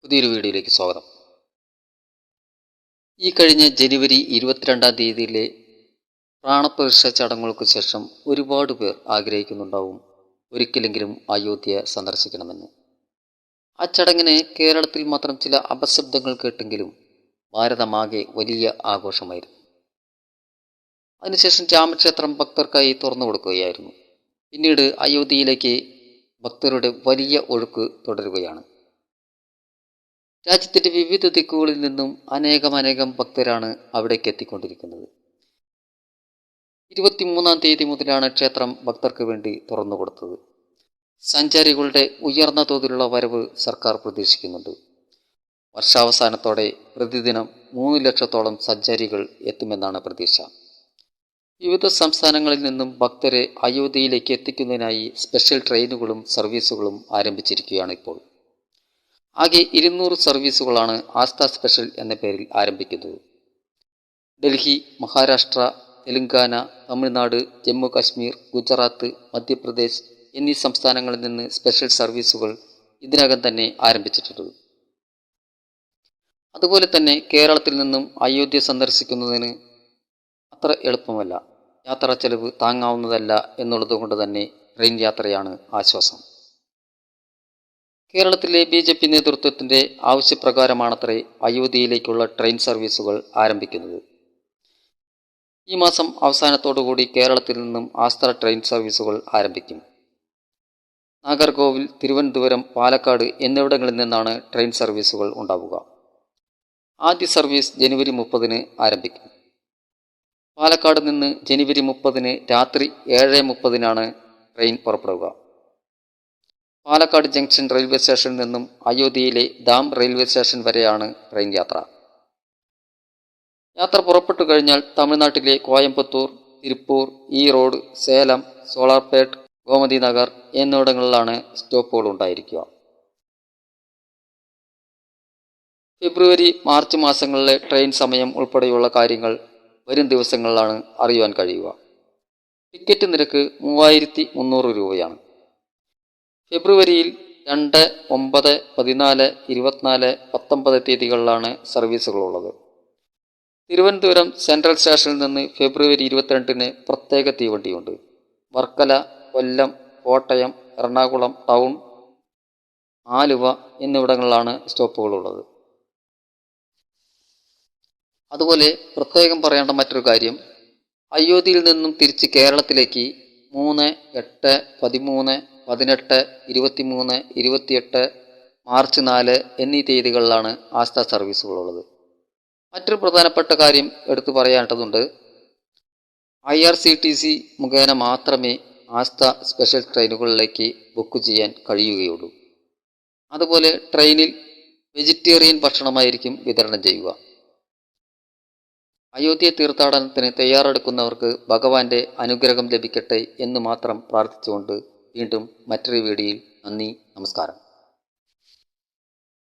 പുതിയൊരു വീഡിയോയിലേക്ക് സ്വാഗതം. ഈ കഴിഞ്ഞ ജനുവരി 22-ാം തീയതിയിലെ പ്രാണപ്രതിഷ്ഠ ചടങ്ങുകൾക്ക് ശേഷം ഒരുപാട് പേർ ആഗ്രഹിക്കുന്നുണ്ടാവും ഒരിക്കലെങ്കിലും അയോധ്യ സന്ദർശിക്കണമെന്ന്. ആ ചടങ്ങിന് കേരളത്തിൽ മാത്രം ചില അപശബ്ദങ്ങൾ കേട്ടെങ്കിലും ഭാരതമാകെ വലിയ ആഘോഷമായിരുന്നു. അതിനുശേഷം രാമക്ഷേത്രം ഭക്തർക്കായി തുറന്നു കൊടുക്കുകയായിരുന്നു. പിന്നീട് അയോധ്യയിലേക്ക് ഭക്തരുടെ വലിയ ഒഴുക്ക് തുടരുകയാണ്. രാജ്യത്തിന്റെ വിവിധ ദിക്കുകളിൽ നിന്നും അനേകം ഭക്തരാണ് അവിടേക്ക് എത്തിക്കൊണ്ടിരിക്കുന്നത്. 23-ാം തീയതി മുതലാണ് ക്ഷേത്രം ഭക്തർക്ക് വേണ്ടി തുറന്നുകൊടുത്തത്. സഞ്ചാരികളുടെ ഉയർന്ന തോതിലുള്ള വരവ് സർക്കാർ പ്രതീക്ഷിക്കുന്നുണ്ട്. വർഷാവസാനത്തോടെ പ്രതിദിനം 3 ലക്ഷത്തോളം സഞ്ചാരികൾ എത്തുമെന്നാണ് പ്രതീക്ഷ. വിവിധ സംസ്ഥാനങ്ങളിൽ നിന്നും ഭക്തരെ അയോധ്യയിലേക്ക് എത്തിക്കുന്നതിനായി സ്പെഷ്യൽ ട്രെയിനുകളും സർവീസുകളും ആരംഭിച്ചിരിക്കുകയാണ് ഇപ്പോൾ. ആകെ 200 സർവീസുകളാണ് ആസ്ഥ സ്പെഷ്യൽ എന്ന പേരിൽ ആരംഭിക്കുന്നത്. ഡൽഹി, മഹാരാഷ്ട്ര, തെലങ്കാന, തമിഴ്നാട്, ജമ്മു കാശ്മീർ, ഗുജറാത്ത്, മധ്യപ്രദേശ് എന്നീ സംസ്ഥാനങ്ങളിൽ നിന്ന് സ്പെഷ്യൽ സർവീസുകൾ ഇതിനകം തന്നെ ആരംഭിച്ചിട്ടുണ്ട്. അതുപോലെ തന്നെ കേരളത്തിൽ നിന്നും അയോധ്യ സന്ദർശിക്കുന്നതിന് അത്ര എളുപ്പമല്ല. യാത്രാ ചെലവ് താങ്ങാവുന്നതല്ല എന്നുള്ളതുകൊണ്ട് തന്നെ ട്രെയിൻ യാത്രയാണ് ആശ്വാസം. കേരളത്തിലെ BJP നേതൃത്വത്തിന്റെ ആവശ്യപ്രകാരമാണത്രേ അയോധ്യയിലേക്കുള്ള ട്രെയിൻ സർവീസുകൾ ആരംഭിക്കുന്നത്. ഈ മാസം അവസാനത്തോടുകൂടി കേരളത്തിൽ നിന്നും ആസ്ഥ ട്രെയിൻ സർവീസുകൾ ആരംഭിക്കും. നാഗർകോവിൽ, തിരുവനന്തപുരം, പാലക്കാട് എന്നിവിടങ്ങളിൽ നിന്നാണ് ട്രെയിൻ സർവീസുകൾ ഉണ്ടാവുക. ആദ്യ സർവീസ് ജനുവരി 30-ന് ആരംഭിക്കും. പാലക്കാട് നിന്ന് ജനുവരി 30-ന് രാത്രി 7:30-നാണ് ട്രെയിൻ പുറപ്പെടുക. പാലക്കാട് ജംഗ്ഷൻ റെയിൽവേ സ്റ്റേഷനിൽ നിന്നും അയോധ്യയിലെ ദാം റെയിൽവേ സ്റ്റേഷൻ വരെയാണ് ട്രെയിൻ യാത്ര. യാത്ര പുറപ്പെട്ടു കഴിഞ്ഞാൽ തമിഴ്നാട്ടിലെ കോയമ്പത്തൂർ, തിരുപ്പൂർ, ഈറോഡ്, സേലം, സോളാർപേട്ട്, ഗോമതി നഗർ എന്നിവിടങ്ങളിലാണ് സ്റ്റോപ്പുകൾ ഉണ്ടായിരിക്കുക. ഫെബ്രുവരി, മാർച്ച് മാസങ്ങളിലെ ട്രെയിൻ സമയം ഉൾപ്പെടെയുള്ള കാര്യങ്ങൾ വരും ദിവസങ്ങളിലാണ് അറിയുവാൻ കഴിയുക. ടിക്കറ്റ് നിരക്ക് 3300 രൂപയാണ്. ഫെബ്രുവരിയിൽ 2, 9, 14, 24, 19 തീയതികളിലാണ് സർവീസുകളുള്ളത്. തിരുവനന്തപുരം സെൻട്രൽ സ്റ്റേഷനിൽ നിന്ന് ഫെബ്രുവരി 22-ന് പ്രത്യേക തീവണ്ടിയുണ്ട്. വർക്കല, കൊല്ലം, കോട്ടയം, എറണാകുളം ടൗൺ, ആലുവ എന്നിവിടങ്ങളിലാണ് സ്റ്റോപ്പുകളുള്ളത്. അതുപോലെ പ്രത്യേകം പറയേണ്ട മറ്റൊരു കാര്യം, അയോധ്യയിൽ നിന്നും തിരിച്ച് കേരളത്തിലേക്ക് 3, 8, 13, 18, 23, 28, മാർച്ച് 4 എന്നീ തീയതികളിലാണ് ആസ്ഥ സർവീസുകളുള്ളത്. മറ്റൊരു പ്രധാനപ്പെട്ട കാര്യം എടുത്തു പറയേണ്ടതുണ്ട്. IRCTC മുഖേന മാത്രമേ ആസ്ഥ സ്പെഷ്യൽ ട്രെയിനുകളിലേക്ക് ബുക്ക് ചെയ്യാൻ കഴിയുകയുള്ളൂ. അതുപോലെ ട്രെയിനിൽ വെജിറ്റേറിയൻ ഭക്ഷണമായിരിക്കും വിതരണം ചെയ്യുക. അയോധ്യ തീർത്ഥാടനത്തിന് തയ്യാറെടുക്കുന്നവർക്ക് ഭഗവാന്റെ അനുഗ്രഹം ലഭിക്കട്ടെ എന്ന് മാത്രം പ്രാർത്ഥിച്ചുകൊണ്ട് വീണ്ടും മറ്റൊരു വീഡിയോയിൽ നന്ദി, നമസ്കാരം.